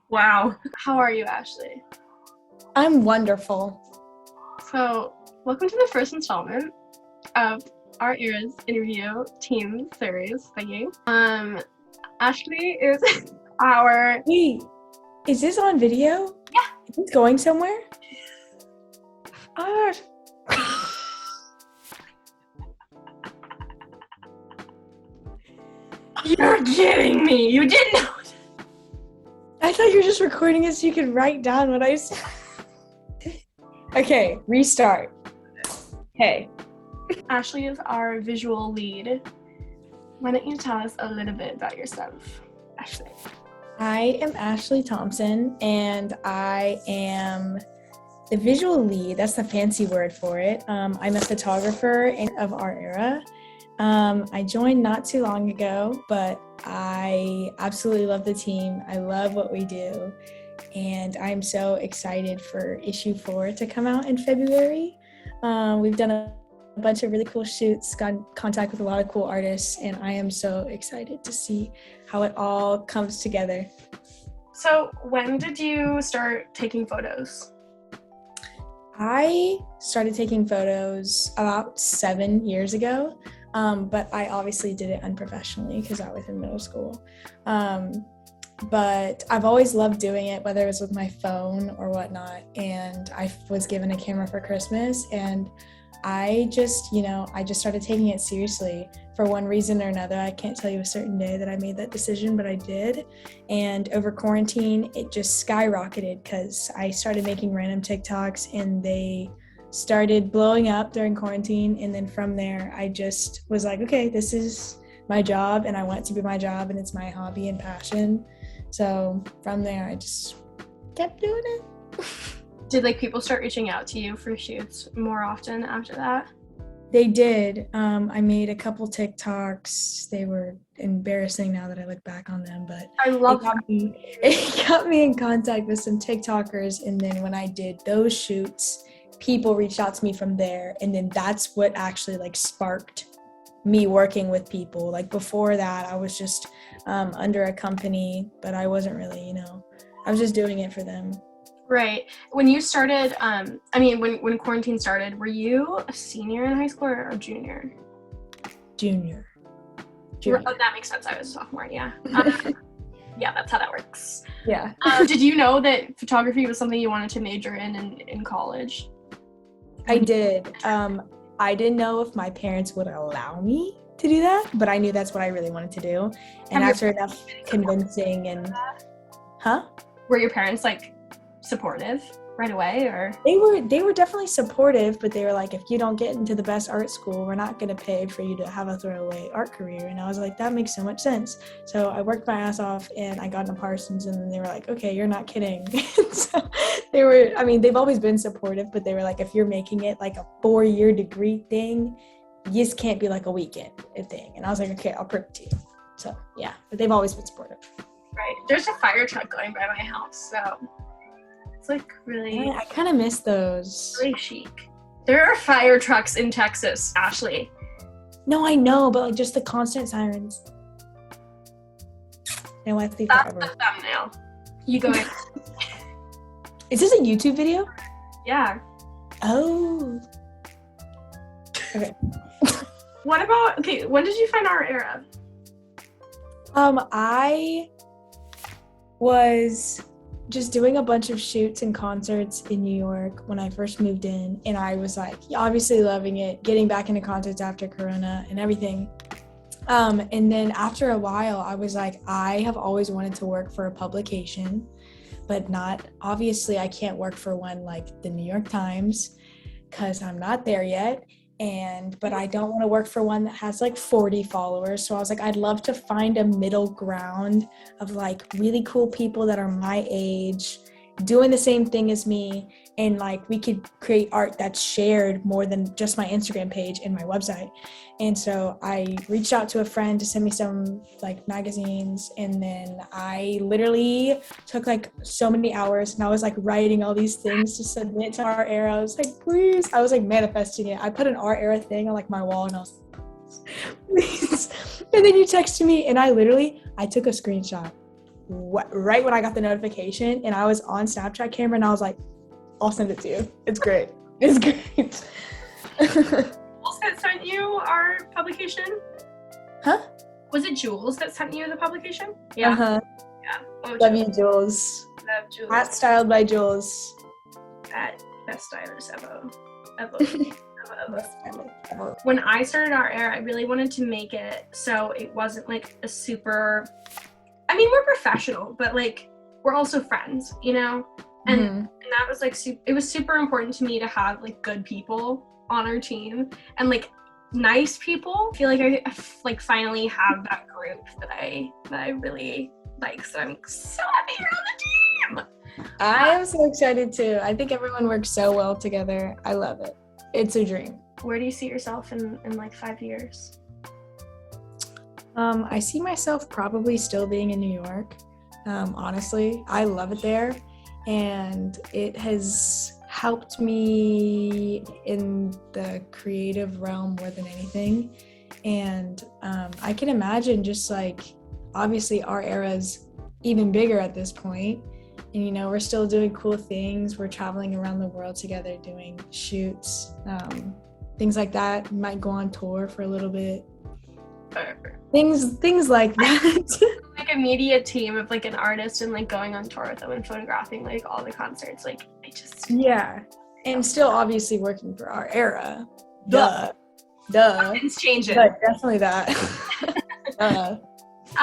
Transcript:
Wow. How are you, Ashley? I'm wonderful. So, welcome to the first installment of our era's interview team series thingy. Ashley is our Wait, is this on video? Yeah. Is this going somewhere? Ah, You're kidding me. You didn't know. I thought you were just recording it so you could write down what I said. Okay, restart. Hey. Ashley is our visual lead. Why don't you tell us a little bit about yourself, Ashley? I am Ashley Thompson, and I am the visual lead. That's the fancy word for it. I'm a photographer of our era. I joined not too long ago, but I absolutely love the team. I love what we do, and I'm so excited for issue 4 to come out in February. We've done a bunch of really cool shoots, got in contact with a lot of cool artists, and I am so excited to see how it all comes together. So, when did you start taking photos? I started taking photos about 7 years ago, but I obviously did it unprofessionally because I was in middle school. But I've always loved doing it, whether it was with my phone or whatnot. And I was given a camera for Christmas, and I just started taking it seriously for one reason or another. I can't tell you a certain day that I made that decision, but I did. And over quarantine, it just skyrocketed because I started making random TikToks and they started blowing up during quarantine. And then from there, I just was like, okay, this is my job and I want it to be my job and it's my hobby and passion. So from there, I just kept doing it. Did people start reaching out to you for shoots more often after that? They did. I made a couple TikToks. They were embarrassing now that I look back on them, but I love it got me in contact with some TikTokers. And then when I did those shoots, people reached out to me from there. And then that's what actually sparked me working with people. Before that, I was just under a company, but I wasn't really, I was just doing it for them. Right. When you started, when quarantine started, were you a senior in high school or a junior? Junior. Oh, that makes sense. I was a sophomore, yeah. Yeah, that's how that works. Yeah. Did you know that photography was something you wanted to major in college? I did. I didn't know if my parents would allow me to do that, but I knew that's what I really wanted to do. And after enough convincing and... Huh? Were your parents supportive right away, or? They were definitely supportive, but they were like, if you don't get into the best art school, we're not going to pay for you to have a throwaway art career. And I was like, that makes so much sense. So I worked my ass off and I got into Parsons, and they were like, okay, you're not kidding. So they've always been supportive, but they were like, if you're making it a 4-year degree thing, you just can't be a weekend thing. And I was like, okay, I'll prove it to you. So yeah, but they've always been supportive. Right. There's a fire truck going by my house, so it's really... I kind of miss those. Really chic. There are fire trucks in Texas, Ashley. No, I know, but just the constant sirens. And let's see That's forever. the thumbnail. You go in. Is this a YouTube video? Yeah. Oh. Okay. When did you find our era? I was just doing a bunch of shoots and concerts in New York when I first moved in, and I was obviously loving it, getting back into concerts after Corona and everything. And then after a while, I was like, I have always wanted to work for a publication, but obviously I can't work for one like the New York Times because I'm not there yet. But I don't want to work for one that has 40 followers. So I was like, I'd love to find a middle ground of really cool people that are my age, doing the same thing as me, and we could create art that's shared more than just my Instagram page and my website. And so I reached out to a friend to send me some magazines, and then I literally took so many hours, and I was writing all these things to submit to our era. I was like, please. I was manifesting it. I put an our era thing on my wall, and I was like, please. And then you texted me, and I took a screenshot right when I got the notification, and I was on Snapchat camera, and I was like, I'll send it to you. It's great. It's great. Jules that sent you our publication? Huh? Was it Jules that sent you the publication? Yeah. Uh-huh. Yeah. Oh, Love you, Jules. Love Jules. At Styled by Jules. At Best Stylers Ever. Ever. When I started Our Air, I really wanted to make it so it wasn't like a super, I mean, we're professional, but like we're also friends, you know? And that was like, it was super important to me to have like good people on our team and like nice people. I feel like I like finally have that group that I really like. So I'm so happy you're on the team. I am so excited too. I think everyone works so well together. I love it. It's a dream. Where do you see yourself in like 5 years? I see myself probably still being in New York. Honestly, I love it there. And it has helped me in the creative realm more than anything. And I can imagine just like, obviously our era's even bigger at this point. And, you know, we're still doing cool things. We're traveling around the world together, doing shoots, things like that. We might go on tour for a little bit. Things like that. Like a media team of like an artist and like going on tour with them and photographing like all the concerts. Like I just and still obviously working for our era. Duh. Nothing's changing. But definitely that.